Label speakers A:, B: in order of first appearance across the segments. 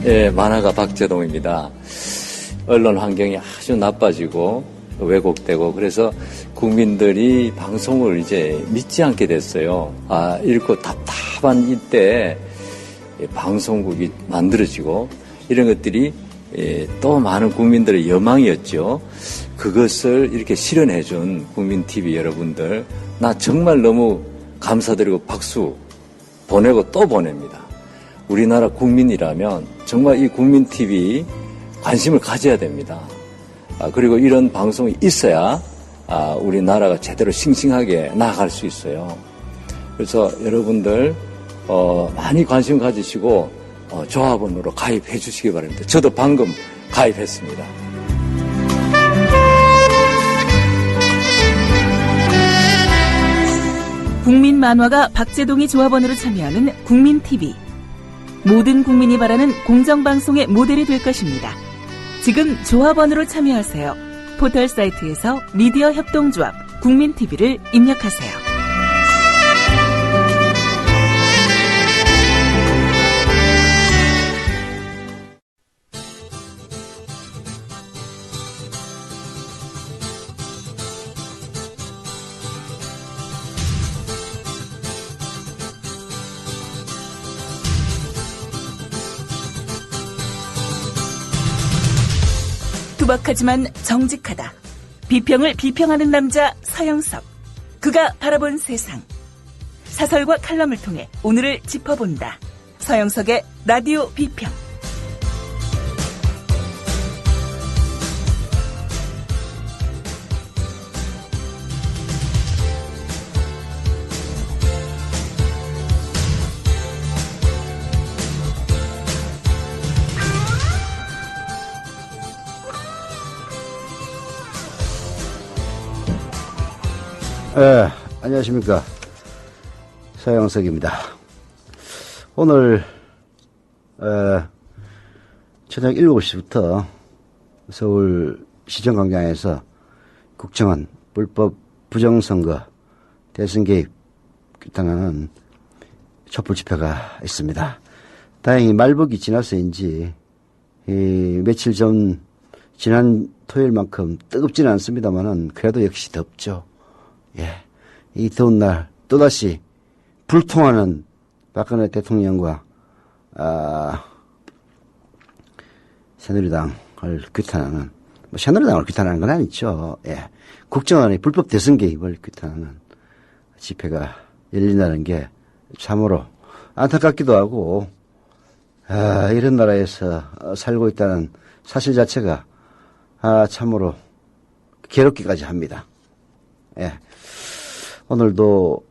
A: 예, 만화가 박재동입니다. 언론 환경이 아주 나빠지고 왜곡되고 그래서 국민들이 방송을 이제 믿지 않게 됐어요. 읽고 답답한 이때 방송국이 만들어지고 이런 것들이 또 많은 국민들의 여망이었죠. 그것을 이렇게 실현해준 국민TV 여러분들, 나 정말 너무 감사드리고 박수 보내고 또 보냅니다. 우리나라 국민이라면 정말 이 국민TV 관심을 가져야 됩니다. 그리고 이런 방송이 있어야 우리나라가 제대로 싱싱하게 나아갈 수 있어요. 그래서 여러분들 많이 관심 가지시고 조합원으로 가입해 주시기 바랍니다. 저도 방금 가입했습니다.
B: 국민 만화가 박재동이 조합원으로 참여하는 국민TV. 모든 국민이 바라는 공정방송의 모델이 될 것입니다. 지금 조합원으로 참여하세요. 포털 사이트에서 미디어 협동조합 국민TV를 입력하세요. 투박하지만 정직하다. 비평을 비평하는 남자 서영석. 그가 바라본 세상. 사설과 칼럼을 통해 오늘을 짚어본다. 서영석의 라디오 비평.
C: 안녕하십니까. 서영석입니다. 오늘 저녁 7시부터 서울 시정광장에서 국정원 불법 부정선거 대선 개입 규탄하는 촛불 집회가 있습니다. 다행히 말복이 지나서인지 며칠 전 지난 토요일만큼 뜨겁지는 않습니다만은 그래도 역시 덥죠. 예, 이 더운 날 또다시 불통하는 박근혜 대통령과 새누리당을 규탄하는, 새누리당을 규탄하는 건 아니죠. 예, 국정원의 불법 대선 개입을 규탄하는 집회가 열린다는 게 참으로 안타깝기도 하고, 이런 나라에서 살고 있다는 사실 자체가 참으로 괴롭기까지 합니다. 예. 오늘도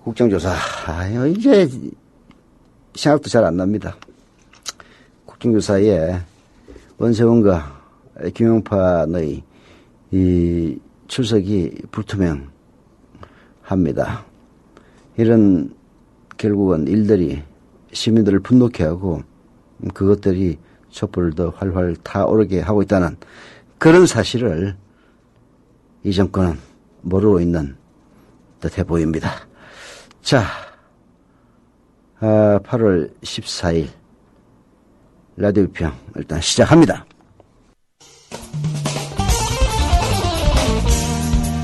C: 국정조사 이제 생각도 잘 안 납니다. 국정조사에 원세훈과 김용판의 이 출석이 불투명합니다. 이런 결국은 일들이 시민들을 분노케 하고 그것들이 촛불을 더 활활 타오르게 하고 있다는 그런 사실을 이 정권은 모르고 있는 듯해 보입니다. 자, 8월 14일 라디오 비평 일단 시작합니다.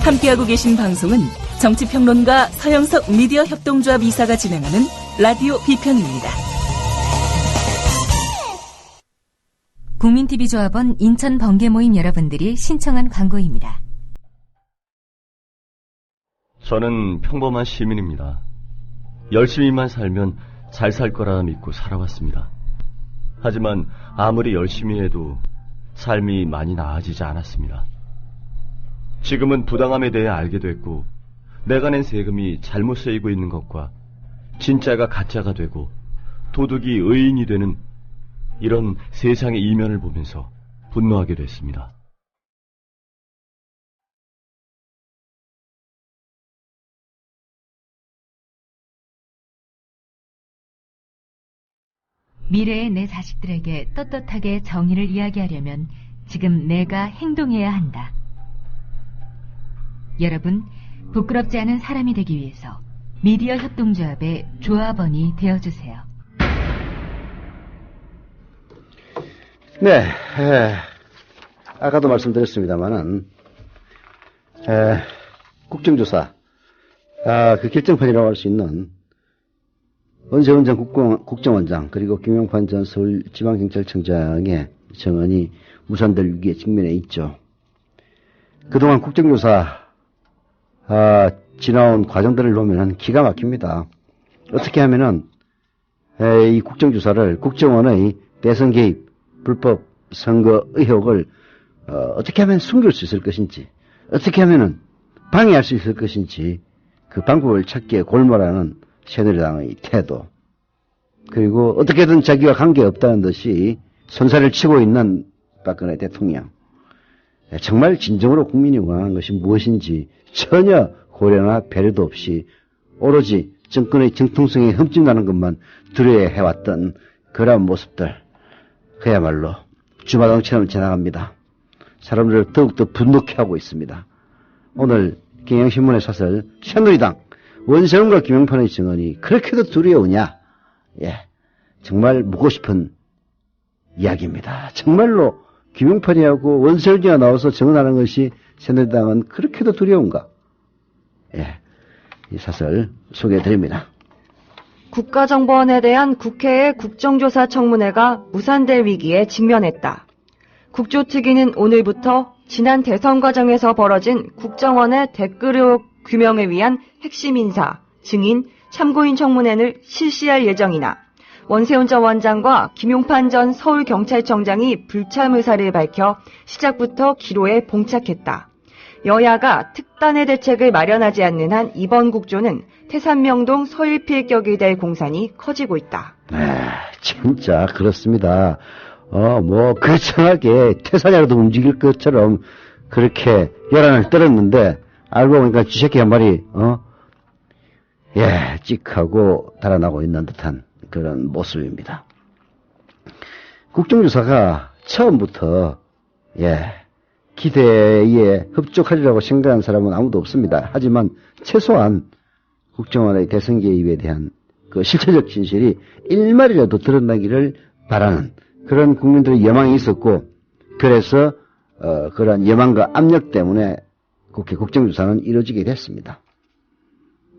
B: 함께하고 계신 방송은 정치평론가 서영석 미디어 협동조합 이사가 진행하는 라디오 비평입니다.
D: 국민TV 조합원 인천 번개 모임 여러분들이 신청한 광고입니다.
E: 저는 평범한 시민입니다. 열심히만 살면 잘 살 거라 믿고 살아왔습니다. 하지만 아무리 열심히 해도 삶이 많이 나아지지 않았습니다. 지금은 부당함에 대해 알게 됐고 내가 낸 세금이 잘못 쓰이고 있는 것과 진짜가 가짜가 되고 도둑이 의인이 되는 이런 세상의 이면을 보면서 분노하게 됐습니다.
D: 미래의 내 자식들에게 떳떳하게 정의를 이야기하려면 지금 내가 행동해야 한다. 여러분, 부끄럽지 않은 사람이 되기 위해서 미디어 협동조합의 조합원이 되어주세요.
C: 네, 아까도 말씀드렸습니다만은, 국정조사, 그 결정판이라고 할 수 있는 원세훈 전 국정원장 그리고 김용판 전 서울지방경찰청장의 정언이 무산될 위기에 직면해 있죠. 그동안 국정조사 지나온 과정들을 보면 기가 막힙니다. 어떻게 하면은 이 국정조사를 국정원의 대선 개입, 불법 선거 의혹을 어떻게 하면 숨길 수 있을 것인지, 어떻게 하면은 방해할 수 있을 것인지 그 방법을 찾기에 골몰하는 새누리당의 태도, 그리고 어떻게든 자기와 관계없다는 듯이 손살을 치고 있는 박근혜 대통령, 정말 진정으로 국민이 원하는 것이 무엇인지 전혀 고려나 배려도 없이 오로지 정권의 정통성에 흠집나는 것만 두려워해왔던 그런 모습들, 그야말로 주마등처럼 지나갑니다. 사람들을 더욱더 분노케 하고 있습니다. 오늘 경향신문의 사설 새누리당 원세훈과 김용판의 증언이 그렇게도 두려우냐? 정말 묻고 싶은 이야기입니다. 정말로 김용판이하고 원세훈이가 나와서 증언하는 것이 새누리당은 그렇게도 두려운가? 이 사설 소개해드립니다.
F: 국가정보원에 대한 국회의 국정조사 청문회가 무산될 위기에 직면했다. 국조특위는 오늘부터 지난 대선 과정에서 벌어진 국정원의 댓글 의혹 규명을 위한 핵심 인사, 증인, 참고인 청문회를 실시할 예정이나 원세훈 전 원장과 김용판 전 서울경찰청장이 불참 의사를 밝혀 시작부터 기로에 봉착했다. 여야가 특단의 대책을 마련하지 않는 한 이번 국조는 태산명동 서일필격이 될 공산이 커지고 있다.
C: 진짜 그렇습니다. 거창하게 태산이라도 움직일 것처럼 그렇게 열안을 떨었는데 알고 보니까 쥐새끼 한 마리 찍하고 달아나고 있는 듯한 그런 모습입니다. 국정조사가 처음부터 기대에 흡족하리라고 생각한 사람은 아무도 없습니다. 하지만 최소한 국정원의 대선 개입에 대한 그 실체적 진실이 일말이라도 드러나기를 바라는 그런 국민들의 여망이 있었고, 그래서 그런 여망과 압력 때문에 국회 국정조사는 이루어지게 됐습니다.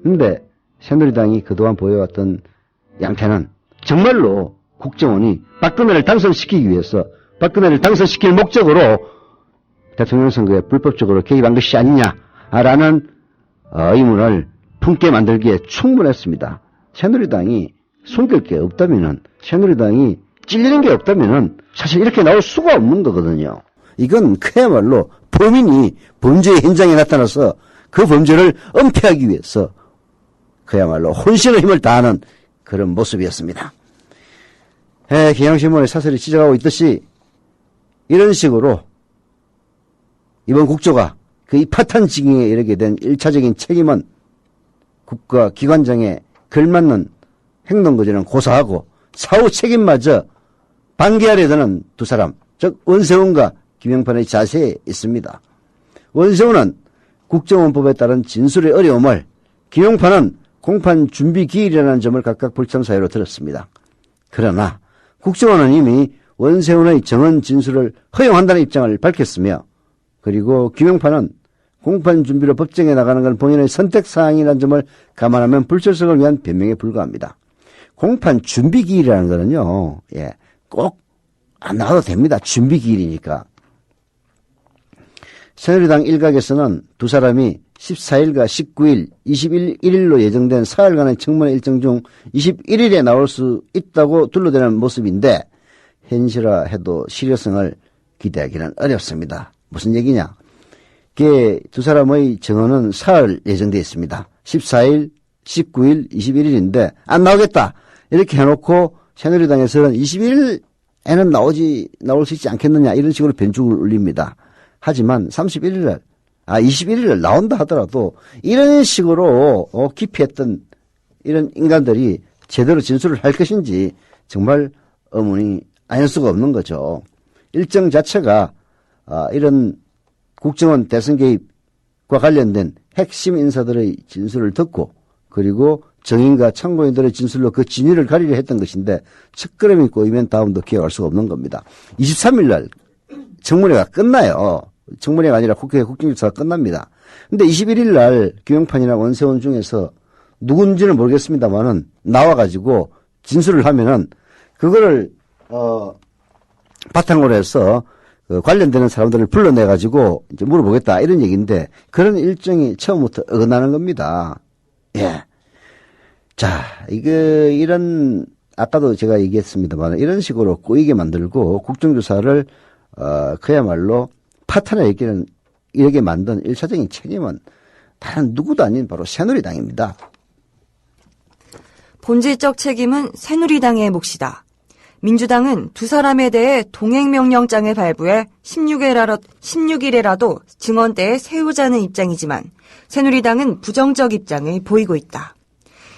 C: 근데 새누리당이 그동안 보여왔던 양태는 정말로 국정원이 박근혜를 당선시키기 위해서, 박근혜를 당선시킬 목적으로 대통령 선거에 불법적으로 개입한 것이 아니냐라는 의문을 품게 만들기에 충분했습니다. 새누리당이 숨길 게 없다면은, 새누리당이 찔리는 게 없다면은 사실 이렇게 나올 수가 없는 거거든요. 이건 그야말로 범인이 범죄의 현장에 나타나서 그 범죄를 은폐하기 위해서 그야말로 혼신의 힘을 다하는 그런 모습이었습니다. 경향신문의 사설이 지적하고 있듯이 이런 식으로 이번 국조가 그 이 파탄 지경에 이르게 된 1차적인 책임은 국가기관장에 걸맞는 행동거지는 고사하고 사후 책임마저 반기하려 드는 두 사람, 즉 원세훈과 김용판의 자세에 있습니다. 원세훈은 국정원법에 따른 진술의 어려움을, 김용판은 공판 준비 기일이라는 점을 각각 불참 사유로 들었습니다. 그러나 국정원은 이미 원세훈의 정언 진술을 허용한다는 입장을 밝혔으며, 그리고 김용판은 공판 준비로 법정에 나가는 건 본인의 선택사항이라는 점을 감안하면 불철석을 위한 변명에 불과합니다. 공판 준비 기일이라는 거는요, 꼭 안 나가도 됩니다. 준비 기일이니까. 새누리당 일각에서는 두 사람이 14일과 19일, 21일로 예정된 사흘간의 청문회 일정 중 21일에 나올 수 있다고 둘러대는 모습인데, 현실화해도 실효성을 기대하기는 어렵습니다. 무슨 얘기냐? 두 사람의 정언은 사흘 예정되어 있습니다. 14일, 19일, 21일인데 안 나오겠다 이렇게 해놓고 새누리당에서는 21일에는 나올 수 있지 않겠느냐 이런 식으로 변죽을 올립니다. 하지만 21일을 나온다 하더라도 이런 식으로 기피했던 이런 인간들이 제대로 진술을 할 것인지 정말 의문이 아닐 수가 없는 거죠. 일정 자체가 이런 국정원 대선 개입과 관련된 핵심 인사들의 진술을 듣고 그리고 정인과 참고인들의 진술로 그 진위를 가리려 했던 것인데 첫걸음이 꼬이면 다음도 기억할 수가 없는 겁니다. 23일 날 청문회가 끝나요. 청문회가 아니라 국회 국정조사가 끝납니다. 근데 21일 날 김영판이나 원세훈 중에서 누군지는 모르겠습니다만은 나와가지고 진술을 하면은 그거를 바탕으로 해서 관련되는 사람들을 불러내가지고 이제 물어보겠다 이런 얘기인데 그런 일정이 처음부터 어긋나는 겁니다. 예. 자, 이런 아까도 제가 얘기했습니다만 이런 식으로 꼬이게 만들고 국정조사를 그야말로 파탄을 이렇게 만든 일차적인 책임은 다른 누구도 아닌 바로 새누리당입니다.
F: 본질적 책임은 새누리당의 몫이다. 민주당은 두 사람에 대해 동행명령장을 발부해 16일에라도 증언대에 세우자는 입장이지만 새누리당은 부정적 입장을 보이고 있다.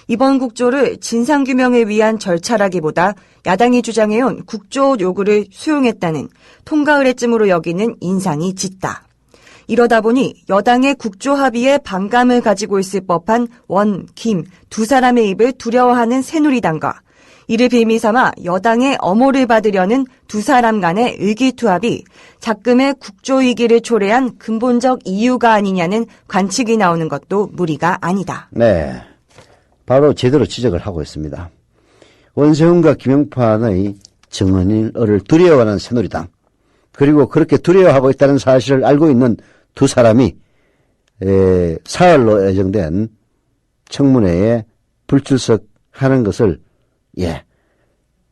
F: 이번 국조를 진상규명을 위한 절차라기보다 야당이 주장해온 국조 요구를 수용했다는 통과 의례쯤으로 여기는 인상이 짙다. 이러다 보니 여당의 국조 합의에 반감을 가지고 있을 법한 원, 김 두 사람의 입을 두려워하는 새누리당과 이를 빌미 삼아 여당의 엄호를 받으려는 두 사람 간의 의기투합이 작금의 국조위기를 초래한 근본적 이유가 아니냐는 관측이 나오는 것도 무리가 아니다.
C: 네, 바로 제대로 지적을 하고 있습니다. 원세훈과 김영판의 증언을 두려워하는 새누리당 그리고 그렇게 두려워하고 있다는 사실을 알고 있는 두 사람이 사흘로 예정된 청문회에 불출석하는 것을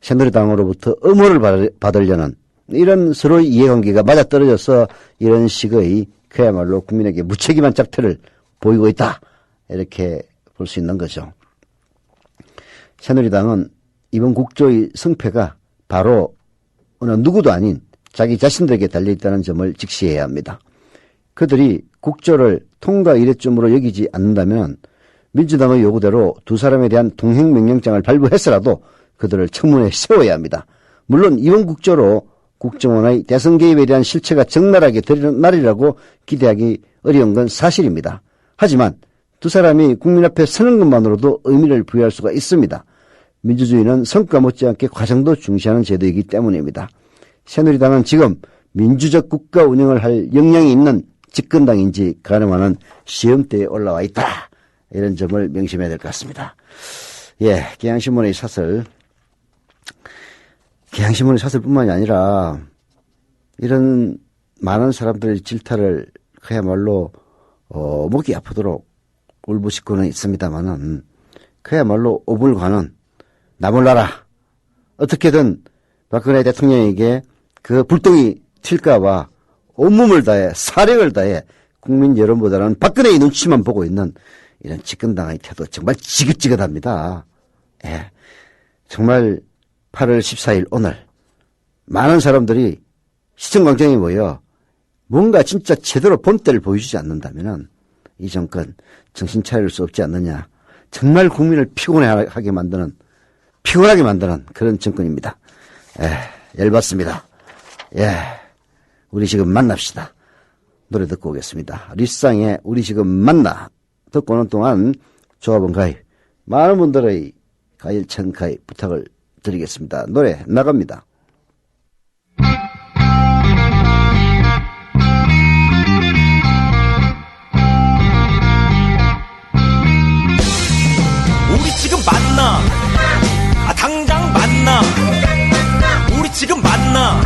C: 새누리당으로부터 엄호를 받으려는 이런 서로의 이해관계가 맞아떨어져서 이런 식의 그야말로 국민에게 무책임한 작태를 보이고 있다. 이렇게 볼 수 있는 거죠. 새누리당은 이번 국조의 승패가 바로 어느 누구도 아닌 자기 자신들에게 달려있다는 점을 직시해야 합니다. 그들이 국조를 통과 이례쯤으로 여기지 않는다면 민주당의 요구대로 두 사람에 대한 동행명령장을 발부해서라도 그들을 청문회에 세워야 합니다. 물론 이번 국조로 국정원의 대선 개입에 대한 실체가 적나라하게 드러나리라고 기대하기 어려운 건 사실입니다. 하지만 두 사람이 국민 앞에 서는 것만으로도 의미를 부여할 수가 있습니다. 민주주의는 성과 못지않게 과정도 중시하는 제도이기 때문입니다. 새누리당은 지금 민주적 국가 운영을 할 역량이 있는 집권당인지 가늠하는 시험대에 올라와 있다. 이런 점을 명심해야 될 것 같습니다. 경향신문의 사설. 경향신문의 사설뿐만이 아니라 이런 많은 사람들의 질타를 그야말로 목이 아프도록 울부짖고는 있습니다만은 그야말로 오불관은 나몰라라. 어떻게든 박근혜 대통령에게 그 불똥이 튈까봐 온몸을 다해 사력을 다해 국민 여론보다는 박근혜의 눈치만 보고 있는 이런 집권당의 태도 정말 지긋지긋합니다. 정말 8월 14일 오늘 많은 사람들이 시청광장에 모여 뭔가 진짜 제대로 본때를 보여주지 않는다면 이 정권 정신 차릴 수 없지 않느냐. 정말 국민을 피곤하게 만드는 그런 정권입니다. 열받습니다. 우리 지금 만납시다. 노래 듣고 오겠습니다. 리쌍의 우리 지금 만나 듣고 오는 동안 조합원 가입 많은 분들의 가일천 가입 부탁을 드리겠습니다. 노래 나갑니다.
G: 우리 지금 만나 당장 만나 우리 지금 만나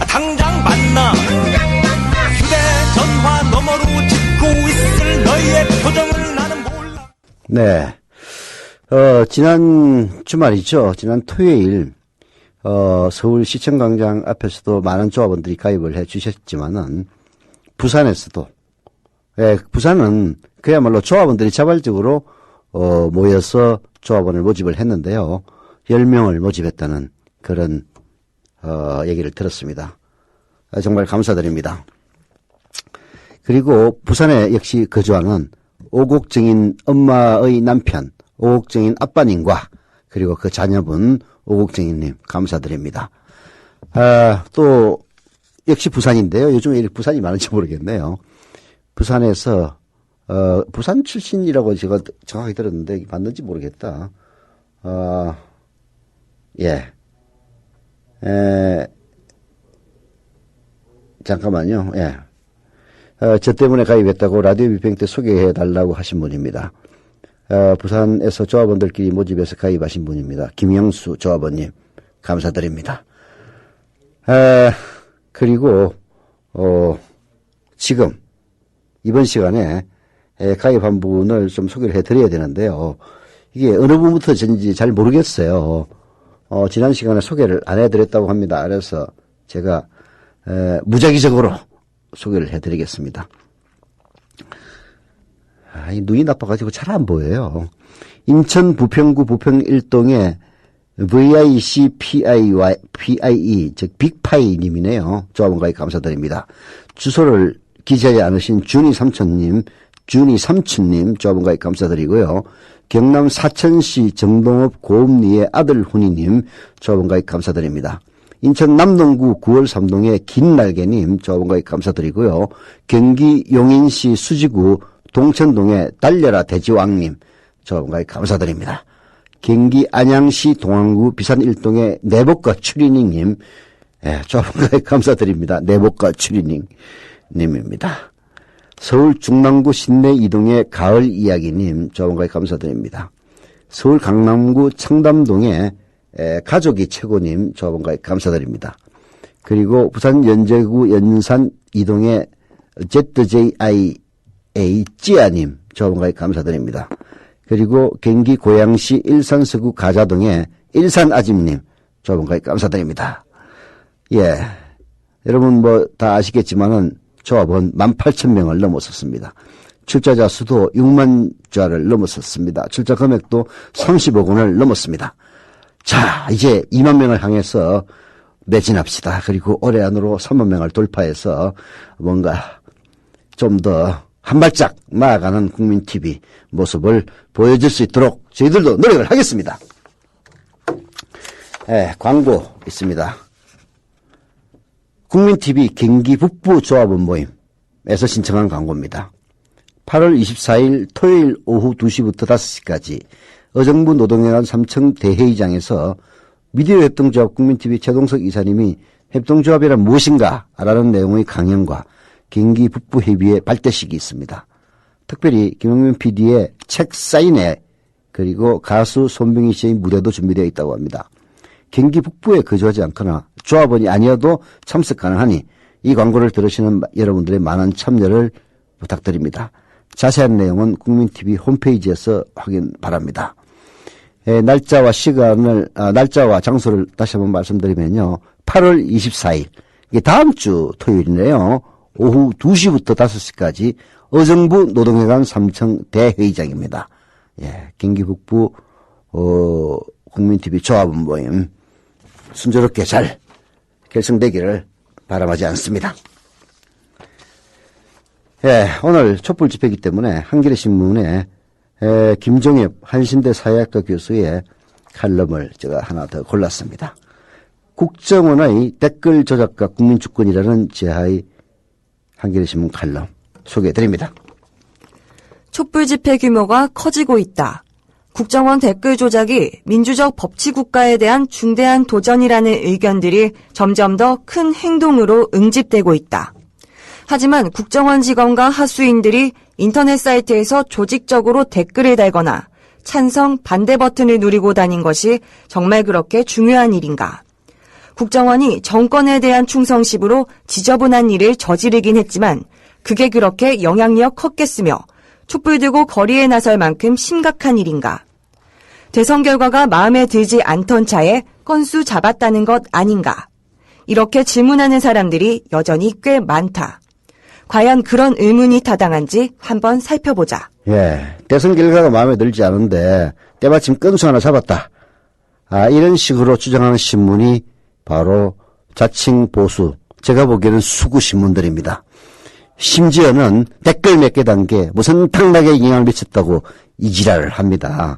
G: 당장 만나 휴대전화 너머로 짓고 있을 너희의 표정을 나는 몰라.
C: 네. 지난 주말이죠. 지난 토요일, 서울 시청광장 앞에서도 많은 조합원들이 가입을 해 주셨지만은, 부산에서도, 부산은 그야말로 조합원들이 자발적으로, 모여서 조합원을 모집을 했는데요. 10명을 모집했다는 그런, 얘기를 들었습니다. 정말 감사드립니다. 그리고 부산에 역시 거주하는 오곡정인 엄마의 남편, 오곡정인 아빠님과 그리고 그 자녀분 오곡정인님 감사드립니다. 또 역시 부산인데요. 요즘에 이렇게 부산이 많은지 모르겠네요. 부산에서 부산 출신이라고 제가 정확하게 들었는데, 맞는지 모르겠다. 예. 잠깐만요. 예. 저 때문에 가입했다고 라디오 빅뱅 때 소개해 달라고 하신 분입니다. 부산에서 조합원들끼리 모집해서 가입하신 분입니다. 김영수 조합원님, 감사드립니다. 그리고, 지금, 이번 시간에 가입한 분을 좀 소개를 해드려야 되는데요. 이게 어느 분부터인지 잘 모르겠어요. 지난 시간에 소개를 안 해드렸다고 합니다. 그래서 제가, 무작위적으로 소개를 해드리겠습니다. 이 눈이 나빠가지고 잘 안 보여요. 인천 부평구 부평 1동의 VICPIE, 즉 빅파이님이네요. 조합원 가입 감사드립니다. 주소를 기재하지 않으신 준이 삼촌님 조합원 가입 감사드리고요. 경남 사천시 정동업 고음리의 아들 훈이님 조합원 가입 감사드립니다. 인천 남동구 9월 3동의 긴날개님 조합원 가입 감사드리고요. 경기 용인시 수지구 동천동의 달려라 돼지왕님 조합원 가입 감사드립니다. 경기 안양시 동안구 비산 1동의 내복가 추리닝님 조합원 가입 감사드립니다. 내복가 추리닝님입니다. 서울 중랑구 신내 2동의 가을 이야기님 조합원 가입 감사드립니다. 서울 강남구 청담동의 가족이 최고님 조합원 가입 감사드립니다. 그리고 부산 연제구 연산 2동의 ZJIA 찌아님 조합원 가입 감사드립니다. 그리고 경기 고양시 일산서구 가자동의 일산아짐님 조합원 가입 감사드립니다. 예, 여러분 뭐 다 아시겠지만은 조합원 18,000명을 넘어섰습니다. 출자자 수도 6만 자를 넘어섰습니다. 출자 금액도 30억 원을 넘었습니다. 자, 이제 2만 명을 향해서 매진합시다. 그리고 올해 안으로 3만 명을 돌파해서 뭔가 좀 더 한 발짝 나아가는 국민TV 모습을 보여줄 수 있도록 저희들도 노력을 하겠습니다. 광고 있습니다. 국민TV 경기 북부 조합원 모임에서 신청한 광고입니다. 8월 24일 토요일 오후 2시부터 5시까지 의정부 노동연합 3층 대회의장에서 미디어 협동조합 국민TV 최동석 이사님이 협동조합이란 무엇인가 라는 내용의 강연과 경기 북부 협의회 발대식이 있습니다. 특별히 김용민 PD의 책 사인회 그리고 가수 손병희 씨의 무대도 준비되어 있다고 합니다. 경기 북부에 거주하지 않거나 조합원이 아니어도 참석 가능하니 이 광고를 들으시는 여러분들의 많은 참여를 부탁드립니다. 자세한 내용은 국민TV 홈페이지에서 확인 바랍니다. 날짜와 장소를 다시 한번 말씀드리면요. 8월 24일, 이게 다음 주 토요일이네요. 오후 2시부터 5시까지 의정부 노동회관 3층 대회의장입니다. 예, 경기 북부 국민TV 조합원 모임 순조롭게 잘 결성되기를 바람하지 않습니다. 예, 오늘 촛불 집회이기 때문에 한겨레 신문에 김종엽 한신대 사회학과 교수의 칼럼을 제가 하나 더 골랐습니다. 국정원의 댓글 조작과 국민주권이라는 제하의 한겨레 신문 칼럼 소개해드립니다.
F: 촛불 집회 규모가 커지고 있다. 국정원 댓글 조작이 민주적 법치 국가에 대한 중대한 도전이라는 의견들이 점점 더 큰 행동으로 응집되고 있다. 하지만 국정원 직원과 하수인들이 인터넷 사이트에서 조직적으로 댓글을 달거나 찬성, 반대 버튼을 누리고 다닌 것이 정말 그렇게 중요한 일인가? 국정원이 정권에 대한 충성심으로 지저분한 일을 저지르긴 했지만 그게 그렇게 영향력 컸겠으며 촛불 들고 거리에 나설 만큼 심각한 일인가? 대선 결과가 마음에 들지 않던 차에 건수 잡았다는 것 아닌가? 이렇게 질문하는 사람들이 여전히 꽤 많다. 과연 그런 의문이 타당한지 한번 살펴보자.
C: 예, 대선 결과가 마음에 들지 않은데 때마침 건수 하나 잡았다. 이런 식으로 주장하는 신문이 바로 자칭 보수, 제가 보기에는 수구 신문들입니다. 심지어는 댓글 몇 개 단계 무슨 당락에 영향을 미쳤다고 이 지랄을 합니다.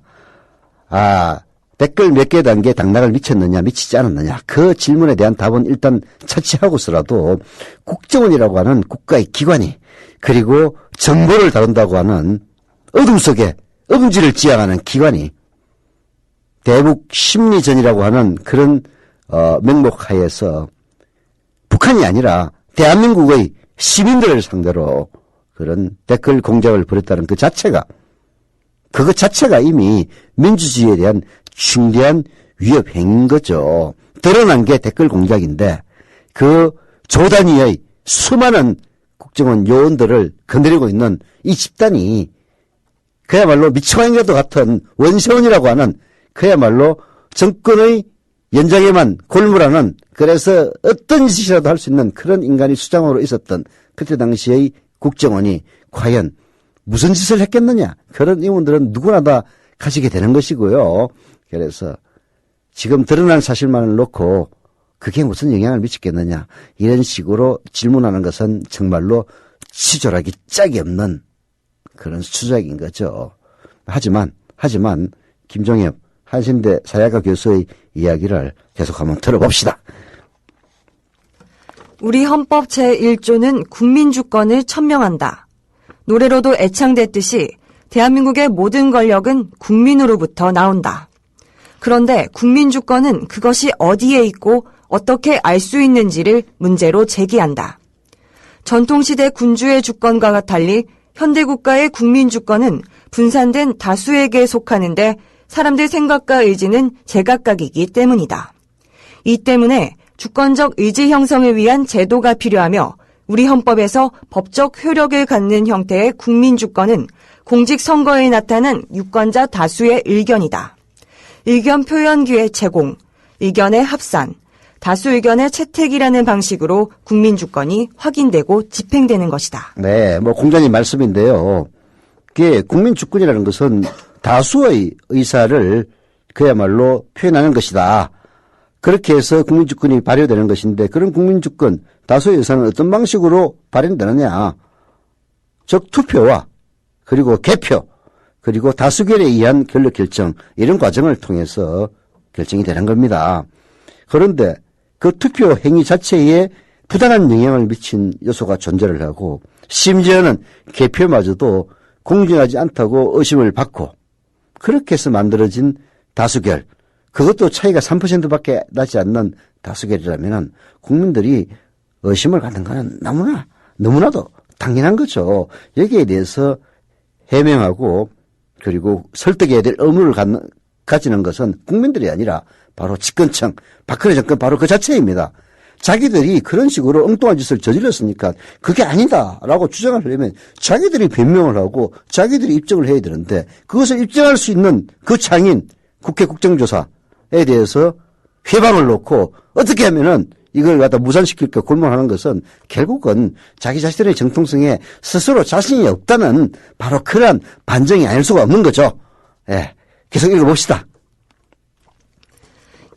C: 댓글 몇 개 단계 당락을 미쳤느냐 미치지 않았느냐 그 질문에 대한 답은 일단 차치하고서라도 국정원이라고 하는 국가의 기관이 그리고 정보를 다룬다고 하는 어둠 속에 엄지를 지향하는 기관이 대북 심리전이라고 하는 그런 명목 하에서 북한이 아니라 대한민국의 시민들을 상대로 그런 댓글 공작을 벌였다는 그것 자체가 이미 민주주의에 대한 중대한 위협 행위인 거죠. 드러난 게 댓글 공작인데 그 조단위의 수많은 국정원 요원들을 건드리고 있는 이 집단이 그야말로 미쳐간 것도 같은 원세훈이라고 하는 그야말로 정권의 연장에만 골무라는, 그래서 어떤 짓이라도 할 수 있는 그런 인간이 수장으로 있었던 그때 당시의 국정원이 과연 무슨 짓을 했겠느냐, 그런 의문들은 누구나 다 가지게 되는 것이고요. 그래서 지금 드러난 사실만을 놓고 그게 무슨 영향을 미치겠느냐, 이런 식으로 질문하는 것은 정말로 치졸하기 짝이 없는 그런 수작인 거죠. 하지만 김종엽 한신대 사회학과 교수의 이야기를 계속 한번 들어봅시다.
F: 우리 헌법 제1조는 국민주권을 천명한다. 노래로도 애창됐듯이 대한민국의 모든 권력은 국민으로부터 나온다. 그런데 국민주권은 그것이 어디에 있고 어떻게 알 수 있는지를 문제로 제기한다. 전통시대 군주의 주권과 달리 현대국가의 국민주권은 분산된 다수에게 속하는데 사람들 생각과 의지는 제각각이기 때문이다. 이 때문에 주권적 의지 형성을 위한 제도가 필요하며 우리 헌법에서 법적 효력을 갖는 형태의 국민주권은 공직선거에 나타난 유권자 다수의 의견이다. 의견 표현 기회 제공, 의견의 합산, 다수 의견의 채택이라는 방식으로 국민주권이 확인되고 집행되는 것이다.
C: 네, 공자님 말씀인데요. 그게 국민주권이라는 것은 다수의 의사를 그야말로 표현하는 것이다. 그렇게 해서 국민주권이 발효되는 것인데, 그런 국민주권, 다수의 의사는 어떤 방식으로 발현되느냐. 즉 투표와 그리고 개표, 그리고 다수결에 의한 권력 결정, 이런 과정을 통해서 결정이 되는 겁니다. 그런데 그 투표 행위 자체에 부당한 영향을 미친 요소가 존재를 하고, 심지어는 개표마저도 공정하지 않다고 의심을 받고, 그렇게 해서 만들어진 다수결, 그것도 차이가 3%밖에 나지 않는 다수결이라면 국민들이 의심을 갖는 것은 너무나도 당연한 거죠. 여기에 대해서 해명하고 그리고 설득해야 될 의무를 가지는 것은 국민들이 아니라 바로 집권층, 박근혜 정권 바로 그 자체입니다. 자기들이 그런 식으로 엉뚱한 짓을 저질렀으니까 그게 아니다라고 주장을 하려면 자기들이 변명을 하고 자기들이 입증을 해야 되는데, 그것을 입증할 수 있는 그 장인 국회 국정조사에 대해서 회방을 놓고 어떻게 하면은 이걸 갖다 무산시킬까 골몰하는 것은 결국은 자기 자신의 정통성에 스스로 자신이 없다는 바로 그러한 반증이 아닐 수가 없는 거죠. 예, 계속 읽어봅시다.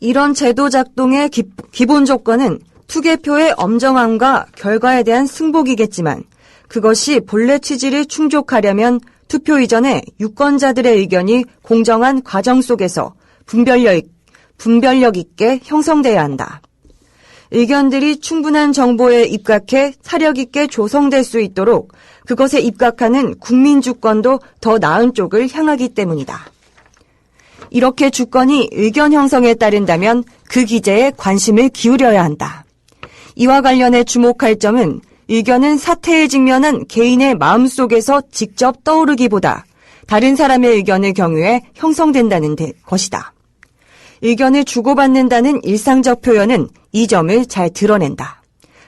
F: 이런 제도 작동의 기본 조건은 투개표의 엄정함과 결과에 대한 승복이겠지만, 그것이 본래 취지를 충족하려면 투표 이전에 유권자들의 의견이 공정한 과정 속에서 분별력 있게 형성돼야 한다. 의견들이 충분한 정보에 입각해 사력 있게 조성될 수 있도록 그것에 입각하는 국민주권도 더 나은 쪽을 향하기 때문이다. 이렇게 주권이 의견 형성에 따른다면 그 기제에 관심을 기울여야 한다. 이와 관련해 주목할 점은 의견은 사태에 직면한 개인의 마음속에서 직접 떠오르기보다 다른 사람의 의견의 경우에 형성된다는 것이다. 의견을 주고받는다는 일상적 표현은 이 점을 잘 드러낸다.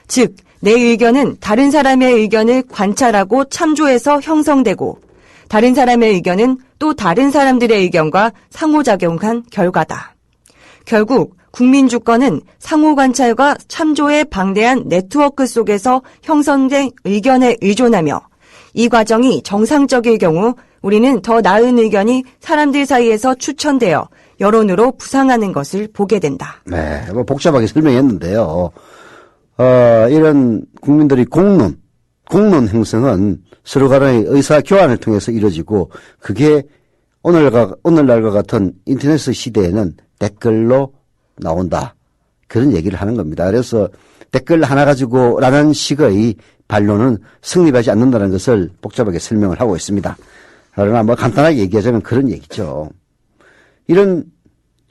F: 즉, 내 의견은 다른 사람의 의견을 관찰하고 참조해서 형성되고, 다른 사람의 의견은 또 다른 사람들의 의견과 상호작용한 결과다. 결국 국민주권은 상호관찰과 참조의 방대한 네트워크 속에서 형성된 의견에 의존하며, 이 과정이 정상적일 경우 우리는 더 나은 의견이 사람들 사이에서 추천되어 여론으로 부상하는 것을 보게 된다.
C: 네, 복잡하게 설명했는데요. 이런 국민들이 공론 형성은 서로 간의 의사 교환을 통해서 이루어지고, 그게 오늘날과 같은 인터넷 시대에는 댓글로 나온다, 그런 얘기를 하는 겁니다. 그래서 댓글 하나 가지고 라는 식의 반론은 성립하지 않는다는 것을 복잡하게 설명을 하고 있습니다. 그러나 뭐 간단하게 얘기하자면 그런 얘기죠. 이런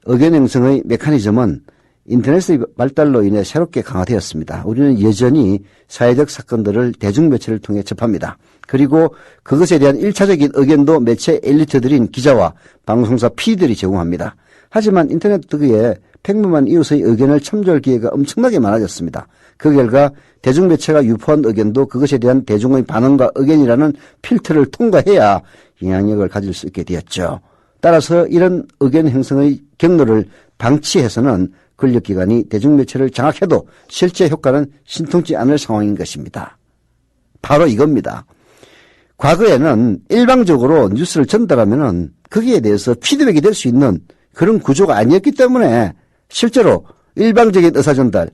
C: 의견 형성의 메커니즘은 인터넷의 발달로 인해 새롭게 강화되었습니다. 우리는 여전히 사회적 사건들을 대중매체를 통해 접합니다. 그리고 그것에 대한 1차적인 의견도 매체 엘리트들인 기자와 방송사 PD들이 제공합니다. 하지만 인터넷 덕에 평범한 이웃의 의견을 참조할 기회가 엄청나게 많아졌습니다. 그 결과 대중매체가 유포한 의견도 그것에 대한 대중의 반응과 의견이라는 필터를 통과해야 영향력을 가질 수 있게 되었죠. 따라서 이런 의견 형성의 경로를 방치해서는 권력기관이 대중매체를 장악해도 실제 효과는 신통치 않을 상황인 것입니다. 바로 이겁니다. 과거에는 일방적으로 뉴스를 전달하면은 거기에 대해서 피드백이 될 수 있는 그런 구조가 아니었기 때문에 실제로 일방적인 의사전달,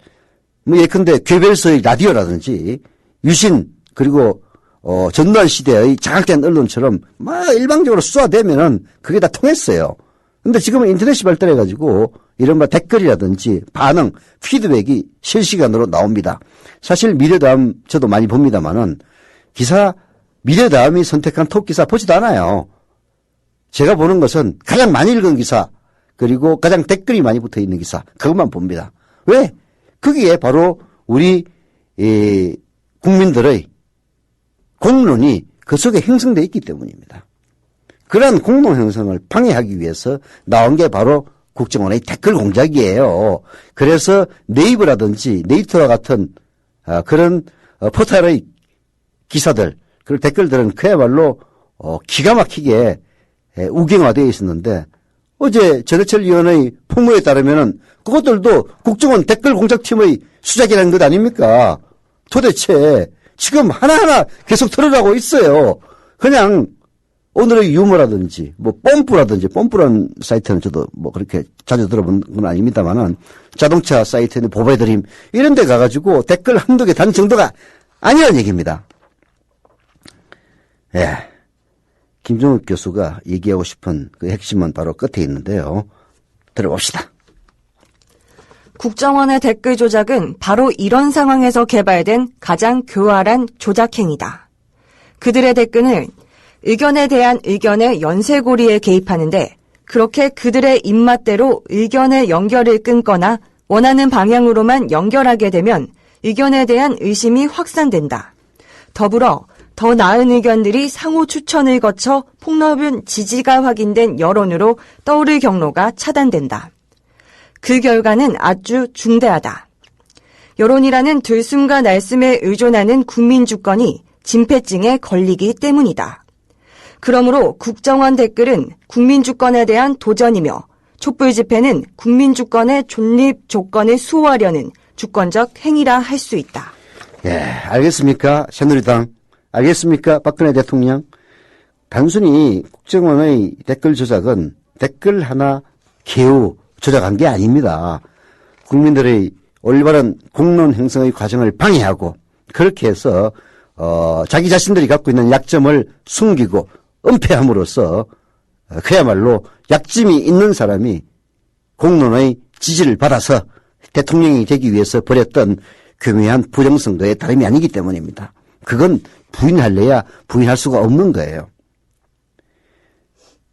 C: 뭐 예컨대 괴벨스의 라디오라든지 유신 그리고 전두환 시대의 장악된 언론처럼 막 일방적으로 쏘아대면은 그게 다 통했어요. 근데 지금은 인터넷이 발달해가지고 이른바 댓글이라든지 반응, 피드백이 실시간으로 나옵니다. 사실 미래다음 저도 많이 봅니다만은 기사 미래다음이 선택한 톱 기사 보지도 않아요. 제가 보는 것은 가장 많이 읽은 기사 그리고 가장 댓글이 많이 붙어있는 기사 그것만 봅니다. 왜? 거기에 바로 우리 국민들의 공론이 그 속에 형성되어 있기 때문입니다. 그러한 공론 형성을 방해하기 위해서 나온 게 바로 국정원의 댓글 공작이에요. 그래서 네이버라든지 네이트와 같은 그런 포털의 기사들 그리고 댓글들은 그야말로 기가 막히게 우경화되어 있었는데 어제 전해철 위원의 폭로에 따르면은 그것들도 국정원 댓글 공작팀의 수작이라는 것 아닙니까? 도대체 지금 하나하나 계속 드러나고 있어요. 그냥 오늘의 유머라든지 뭐 뽐뿌라는 사이트는 저도 뭐 그렇게 자주 들어본 건 아닙니다만은 자동차 사이트는 보배드림 이런 데 가가지고 댓글 한두 개 단 정도가 아니라는 얘기입니다. 예. 김종욱 교수가 얘기하고 싶은 그 핵심은 바로 끝에 있는데요. 들어봅시다.
F: 국정원의 댓글 조작은 바로 이런 상황에서 개발된 가장 교활한 조작행위다. 그들의 댓글은 의견에 대한 의견의 연쇄고리에 개입하는데 그렇게 그들의 입맛대로 의견의 연결을 끊거나 원하는 방향으로만 연결하게 되면 의견에 대한 의심이 확산된다. 더불어 더 나은 의견들이 상호 추천을 거쳐 폭넓은 지지가 확인된 여론으로 떠오를 경로가 차단된다. 그 결과는 아주 중대하다. 여론이라는 들숨과 날숨에 의존하는 국민주권이 진폐증에 걸리기 때문이다. 그러므로 국정원 댓글은 국민주권에 대한 도전이며 촛불집회는 국민주권의 존립 조건을 수호하려는 주권적 행위라 할 수 있다.
C: 예, 알겠습니까? 새누리당. 알겠습니까? 박근혜 대통령. 단순히 국정원의 댓글 조작은 댓글 하나 개우 조작한 게 아닙니다. 국민들의 올바른 공론 형성의 과정을 방해하고 그렇게 해서 자기 자신들이 갖고 있는 약점을 숨기고 은폐함으로써 그야말로 약점이 있는 사람이 공론의 지지를 받아서 대통령이 되기 위해서 벌였던 교묘한 부정선거의 다름이 아니기 때문입니다. 그건 부인할래야 부인할 수가 없는 거예요.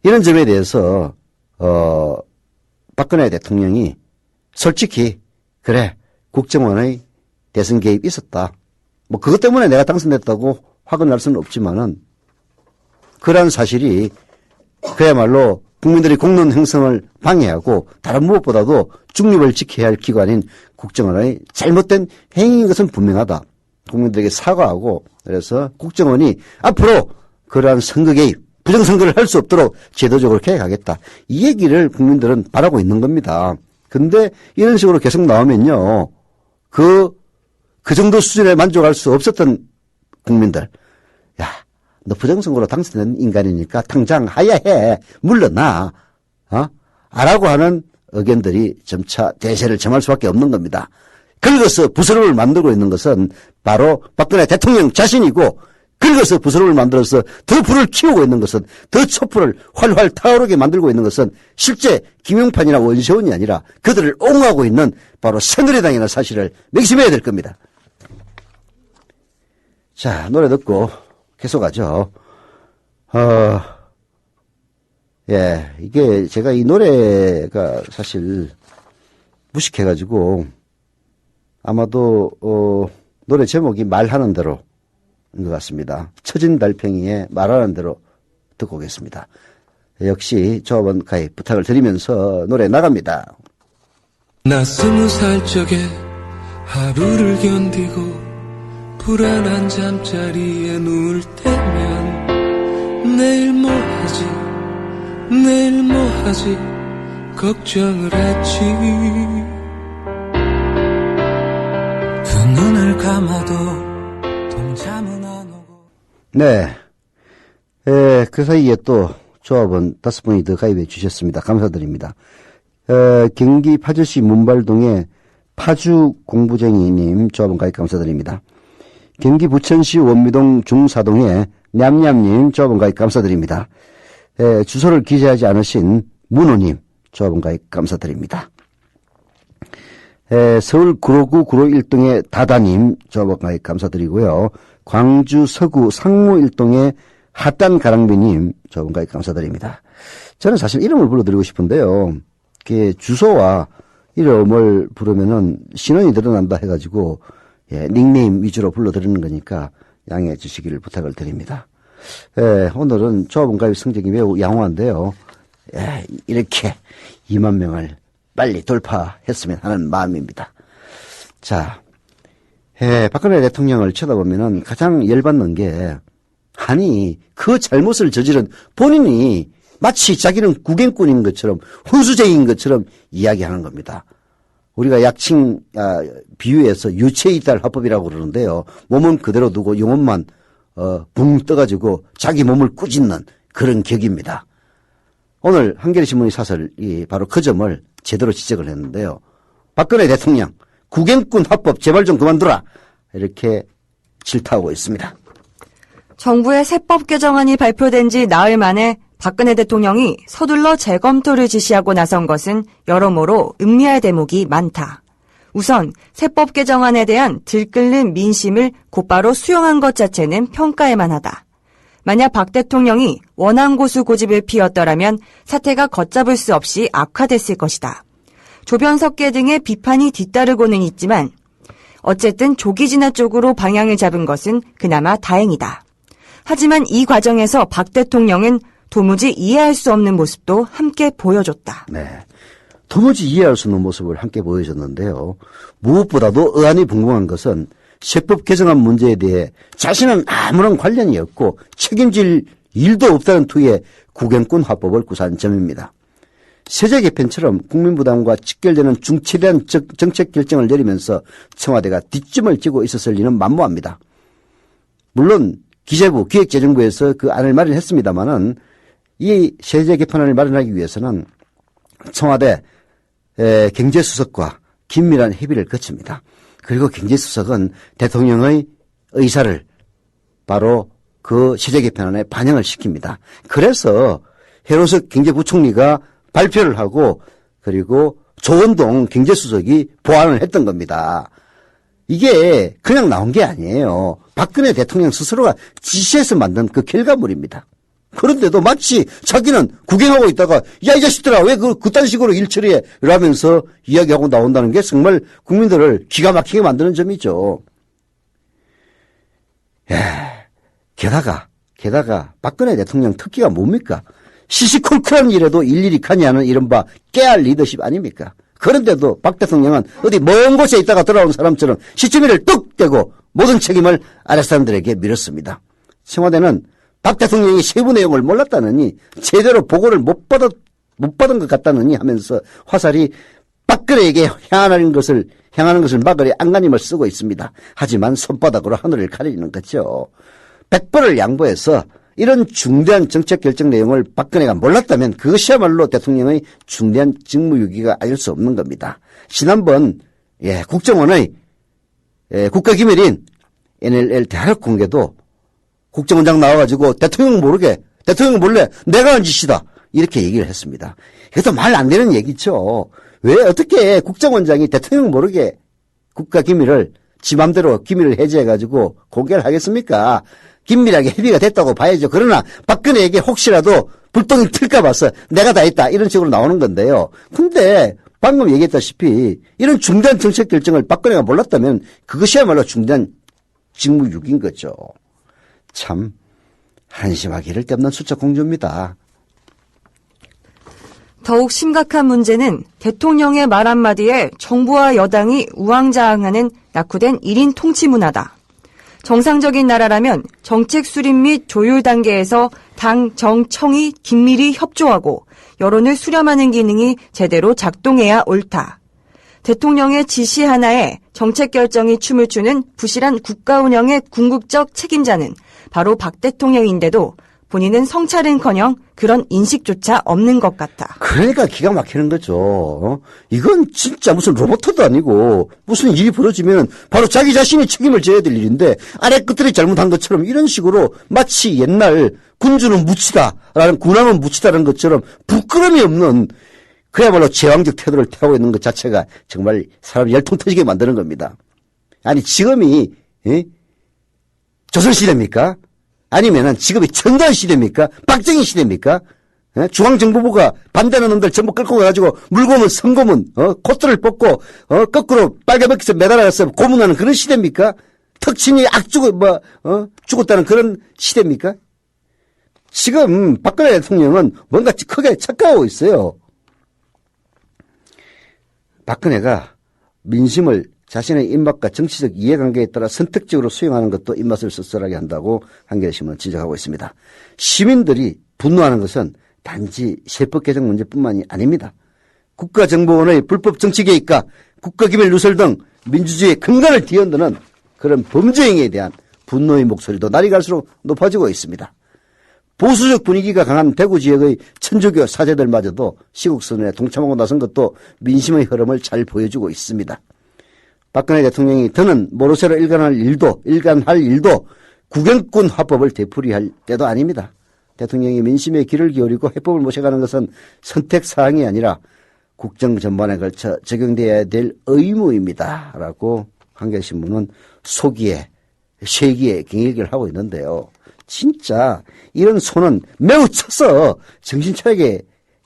C: 이런 점에 대해서 박근혜 대통령이 솔직히 그래 국정원의 대선 개입 있었다. 뭐 그것 때문에 내가 당선됐다고 확언할 수는 없지만은 그러한 사실이 그야말로 국민들의 공론 형성을 방해하고 다른 무엇보다도 중립을 지켜야 할 기관인 국정원의 잘못된 행위인 것은 분명하다. 국민들에게 사과하고 그래서 국정원이 앞으로 그러한 선거 개입, 부정선거를 할 수 없도록 제도적으로 개혁하겠다. 이 얘기를 국민들은 바라고 있는 겁니다. 근데 이런 식으로 계속 나오면요. 그 정도 수준에 만족할 수 없었던 국민들. 야, 너 부정선거로 당선된 인간이니까 당장 하야해. 물러나. 라고 하는 의견들이 점차 대세를 점할 수밖에 없는 겁니다. 긁어서 부스럼을 만들고 있는 것은 바로 박근혜 대통령 자신이고 긁어서 부스럼을 만들어서 더 불을 키우고 있는 것은 더 촛불을 활활 타오르게 만들고 있는 것은 실제 김용판이나 원세훈이 아니라 그들을 옹호하고 있는 바로 새누리당이라는 사실을 명심해야 될 겁니다. 자, 노래 듣고 계속하죠. 예, 이게 제가 이 노래가 사실 무식해가지고 아마도 노래 제목이 말하는 대로인 것 같습니다. 처진 달팽이의 말하는 대로 듣고 오겠습니다. 역시 조합원 가입 부탁을 드리면서 노래 나갑니다.
H: 나 20살 적에 하루를 견디고 불안한 잠자리에 누울 때면 내일 뭐 하지 내일 뭐 하지 걱정을 했지. 두 눈을 감아도 동참은 안 오고.
C: 네. 그 사이에 또 조합원 5분이 더 가입해 주셨습니다. 감사드립니다. 경기 파주시 문발동의 파주 공부쟁이님 조합원 가입 감사드립니다. 경기 부천시 원미동 중사동의 냠냠님 조합원 가입 감사드립니다. 주소를 기재하지 않으신 문호님 조합원 가입 감사드립니다. 서울 구로구 구로 1동의 다다님 조합원 가입 감사드리고요. 광주 서구 상무 1동의 핫단 가랑비님 조합원 가입 감사드립니다. 저는 사실 이름을 불러드리고 싶은데요. 주소와 이름을 부르면은 신원이 드러난다 해가지고 닉네임 위주로 불러드리는 거니까 양해해 주시기를 부탁을 드립니다. 오늘은 조합원 가입 성적이 매우 양호한데요. 이렇게 2만 명을 빨리 돌파했으면 하는 마음입니다. 자, 박근혜 대통령을 쳐다보면은 가장 열받는 게, 아니, 그 잘못을 저지른 본인이 마치 자기는 구경꾼인 것처럼, 훈수쟁이인 것처럼 이야기하는 겁니다. 우리가 약칭, 비유해서 유체이탈 화법이라고 그러는데요. 몸은 그대로 두고 영혼만, 붕 떠가지고 자기 몸을 꾸짖는 그런 격입니다. 오늘 한겨레신문의 사설이 바로 그 점을 제대로 지적을 했는데요. 박근혜 대통령, 구경꾼 화법 제발 좀 그만두라. 이렇게 질타하고 있습니다.
F: 정부의 세법 개정안이 발표된 지 나흘 만에 박근혜 대통령이 서둘러 재검토를 지시하고 나선 것은 여러모로 음미할 대목이 많다. 우선 세법 개정안에 대한 들끓는 민심을 곧바로 수용한 것 자체는 평가할 만하다. 만약 박 대통령이 원앙고수 고집을 피웠더라면 사태가 걷잡을 수 없이 악화됐을 것이다. 조변석계 등의 비판이 뒤따르고는 있지만 어쨌든 조기 진화 쪽으로 방향을 잡은 것은 그나마 다행이다. 하지만 이 과정에서 박 대통령은 도무지 이해할 수 없는 모습도 함께 보여줬다.
C: 네, 도무지 이해할 수 없는 모습을 함께 보여줬는데요. 무엇보다도 의안이 궁금한 것은 세법 개정안 문제에 대해 자신은 아무런 관련이 없고 책임질 일도 없다는 투의 구경꾼 화법을 구사한 점입니다. 세제 개편처럼 국민 부담과 직결되는 중차대한 정책 결정을 내리면서 청와대가 뒷짐을 지고 있었을 리는 만무합니다. 물론 기재부, 기획재정부에서 그 안을 마련했습니다마는 이 세제 개편안을 마련하기 위해서는 청와대 경제수석과 긴밀한 협의를 거칩니다. 그리고 경제수석은 대통령의 의사를 바로 그 세제 개편안에 반영을 시킵니다. 그래서 해로석 경제부총리가 발표를 하고 그리고 조원동 경제수석이 보완을 했던 겁니다. 이게 그냥 나온 게 아니에요. 박근혜 대통령 스스로가 지시해서 만든 그 결과물입니다. 그런데도 마치 자기는 구경하고 있다가 야, 이 자식들아 왜 그딴 식으로 일 처리해? 이러면서 이야기하고 나온다는 게 정말 국민들을 기가 막히게 만드는 점이죠. 게다가 박근혜 대통령 특기가 뭡니까? 시시콜콜한 일에도 일일이 관여하는 이른바 깨알 리더십 아닙니까? 그런데도 박 대통령은 어디 먼 곳에 있다가 돌아온 사람처럼 시치미를 뚝 떼고 모든 책임을 아랫사람들에게 밀었습니다. 청와대는 박 대통령이 세부 내용을 몰랐다느니 제대로 보고를 못 받은 것 같다느니 하면서 화살이 박근혜에게 향하는 것을 막으려 안간힘을 쓰고 있습니다. 하지만 손바닥으로 하늘을 가리는 거죠. 100번을 양보해서 이런 중대한 정책 결정 내용을 박근혜가 몰랐다면 그것이야말로 대통령의 중대한 직무유기가 아닐 수 없는 겁니다. 지난번 국정원의 국가기밀인 NLL 대학 공개도 국정원장 나와가지고 대통령 몰래 내가 한 짓이다 이렇게 얘기를 했습니다. 이것도 말 안 되는 얘기죠. 왜 어떻게 국정원장이 대통령 모르게 국가기밀을 지 맘대로 기밀을 해제해가지고 공개를 하겠습니까? 긴밀하게 협의가 됐다고 봐야죠. 그러나 박근혜에게 혹시라도 불똥이 튈까 봐서 내가 다 했다 이런 식으로 나오는 건데요. 근데 방금 얘기했다시피 이런 중대한 정책 결정을 박근혜가 몰랐다면 그것이야말로 중대한 직무유기인 거죠. 참 한심하기 이를 데 없는 수적 공조입니다.
F: 더욱 심각한 문제는 대통령의 말 한마디에 정부와 여당이 우왕좌왕하는 낙후된 1인 통치 문화다. 정상적인 나라라면 정책 수립 및 조율 단계에서 당, 정, 청이 긴밀히 협조하고 여론을 수렴하는 기능이 제대로 작동해야 옳다. 대통령의 지시 하나에 정책 결정이 춤을 추는 부실한 국가 운영의 궁극적 책임자는 바로 박 대통령인데도 본인은 성찰은커녕 그런 인식조차 없는 것 같다.
C: 그러니까 기가 막히는 거죠. 이건 진짜 무슨 로봇도 아니고 무슨 일이 벌어지면 바로 자기 자신이 책임을 져야 될 일인데 아래 끝들이 잘못한 것처럼 이런 식으로 마치 옛날 군주는 무치다라는 군함은 무치다라는 것처럼 부끄러움이 없는 그야말로 제왕적 태도를 태우고 있는 것 자체가 정말 사람 열통 터지게 만드는 겁니다. 아니 지금이 조선시대입니까? 아니면은 지금이 청전 시대입니까? 박정희 시대입니까? 중앙정보부가 반대하는 놈들 전부 끌고 가가지고 물고문, 성고문, 코트를 뽑고, 거꾸로 빨간버킷에 매달아서 고문하는 그런 시대입니까? 턱친이 죽었다는 그런 시대입니까? 지금 박근혜 대통령은 뭔가 크게 착각하고 있어요. 박근혜가 민심을 자신의 입맛과 정치적 이해관계에 따라 선택적으로 수용하는 것도 입맛을 씁쓸하게 한다고 한겨레신문은 지적하고 있습니다. 시민들이 분노하는 것은 단지 세법 개정 문제뿐만이 아닙니다. 국가정보원의 불법 정치 개입과 국가기밀 누설 등 민주주의의 근간을 뒤흔드는 그런 범죄 행위에 대한 분노의 목소리도 날이 갈수록 높아지고 있습니다. 보수적 분위기가 강한 대구 지역의 천주교 사제들마저도 시국선언에 동참하고 나선 것도 민심의 흐름을 잘 보여주고 있습니다. 박근혜 대통령이 더는 모르쇠로 일관할 일도 국영권 화법을 되풀이할 때도 아닙니다. 대통령이 민심에 귀를 기울이고 해법을 모셔가는 것은 선택사항이 아니라 국정전반에 걸쳐 적용되어야 될 의무입니다. 라고 한겨레신문은 소기에 쇠기에 경일기를 하고 있는데요. 진짜 이런 손은 매우 쳐서 정신 차리게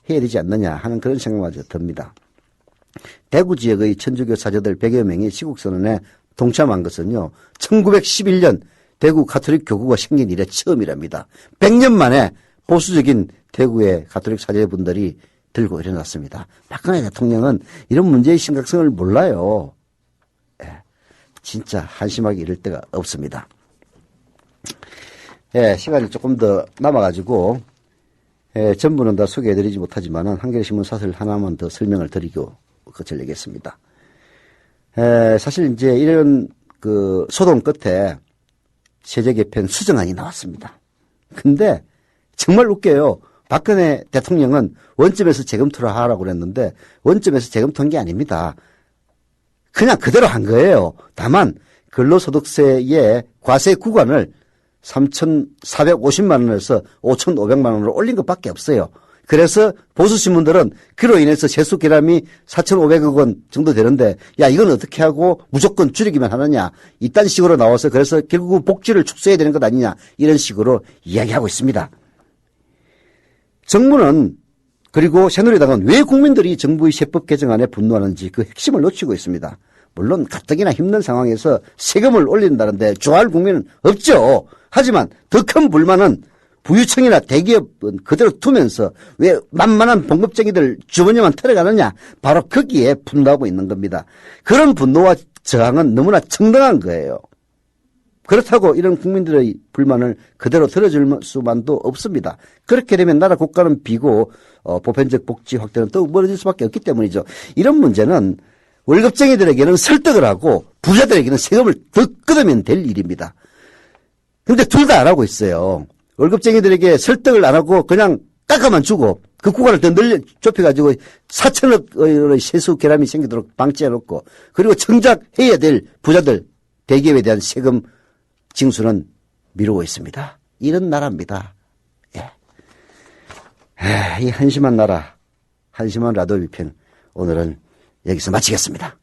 C: 해야 되지 않느냐 하는 그런 생각마저 듭니다. 대구 지역의 천주교 사제들 100여 명이 시국선언에 동참한 것은요. 1911년 대구 가톨릭 교구가 생긴 이래 처음이랍니다. 100년 만에 보수적인 대구의 가톨릭 사제분들이 들고 일어났습니다. 박근혜 대통령은 이런 문제의 심각성을 몰라요. 진짜 한심하게 이럴 데가 없습니다. 시간이 조금 더 남아가지고 전부는 다 소개해드리지 못하지만은 한겨레신문 사설 하나만 더 설명을 드리고 거슬리겠습니다. 사실 이제 이런 그 소동 끝에 세제 개편 수정안이 나왔습니다. 근데 정말 웃겨요. 박근혜 대통령은 원점에서 재검토를 하라고 그랬는데 원점에서 재검토한 게 아닙니다. 그냥 그대로 한 거예요. 다만 근로소득세의 과세 구간을 3,450만 원에서 5,500만 원으로 올린 것밖에 없어요. 그래서 보수신문들은 그로 인해서 세수 결함이 4,500억 원 정도 되는데 야 이건 어떻게 하고 무조건 줄이기만 하느냐 이딴 식으로 나와서 그래서 결국 복지를 축소해야 되는 것 아니냐 이런 식으로 이야기하고 있습니다. 정부는 그리고 새누리당은 왜 국민들이 정부의 세법 개정안에 분노하는지 그 핵심을 놓치고 있습니다. 물론 가뜩이나 힘든 상황에서 세금을 올린다는데 좋아할 국민은 없죠. 하지만 더 큰 불만은 부유층이나 대기업은 그대로 두면서 왜 만만한 봉급쟁이들 주머니만 털어가느냐 바로 거기에 분노하고 있는 겁니다. 그런 분노와 저항은 너무나 정당한 거예요. 그렇다고 이런 국민들의 불만을 그대로 들어줄 수만도 없습니다. 그렇게 되면 나라 국가는 비고 보편적 복지 확대는 더욱 멀어질 수밖에 없기 때문이죠. 이런 문제는 월급쟁이들에게는 설득을 하고 부자들에게는 세금을 더 끊으면 될 일입니다. 근데 둘 다 안 하고 있어요. 월급쟁이들에게 설득을 안 하고 그냥 깎아만 주고 그 구간을 더 좁혀가지고 4천억 원의 세수 결함이 생기도록 방치해놓고 그리고 정작 해야 될 부자들 대기업에 대한 세금 징수는 미루고 있습니다. 이런 나라입니다. 이 한심한 나라, 한심한 라디오 비평 오늘은 여기서 마치겠습니다.